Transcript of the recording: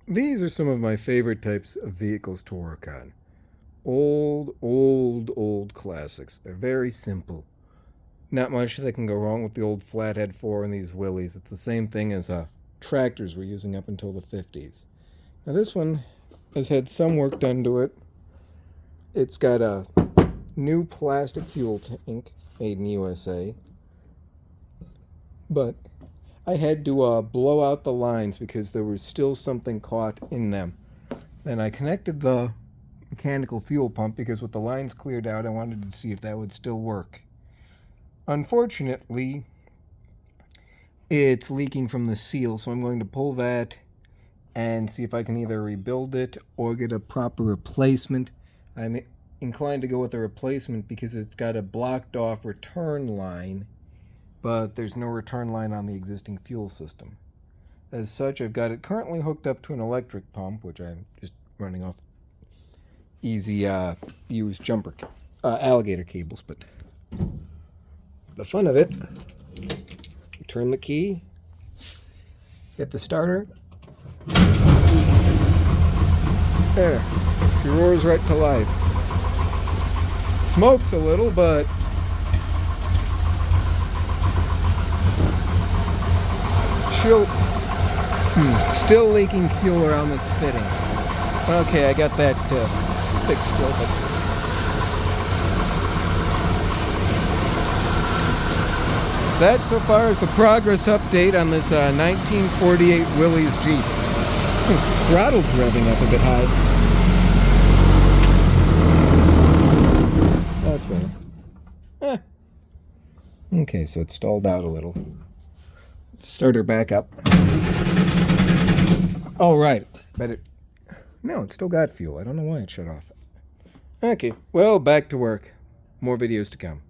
These are some of my favorite types of vehicles to work on. Old classics. They're very simple. Not much that can go wrong with the old Flathead 4 and these Willys. It's the same thing as tractors we're using up until the 50s. Now this one has had some work done to it. It's got a new plastic fuel tank made in USA. But I had to blow out the lines because there was still something caught in them. Then I connected the mechanical fuel pump because with the lines cleared out, I wanted to see if that would still work. Unfortunately, it's leaking from the seal, so I'm going to pull that and see if I can either rebuild it or get a proper replacement. I'm inclined to go with a replacement because it's got a blocked off return line, but there's no return line on the existing fuel system. As such, I've got it currently hooked up to an electric pump, which I'm just running off easy used alligator cables. But the fun of it, you turn the key, hit the starter, there, she roars right to life. Smokes a little, but still leaking fuel around this fitting. Okay, I got that fixed still, but that so far is the progress update on this 1948 Willys Jeep. Throttle's revving up a bit high. That's better. Okay, so it stalled out a little. Start her back up. Oh, right. No, it still got fuel. I don't know why it shut off. Okay, well, back to work. More videos to come.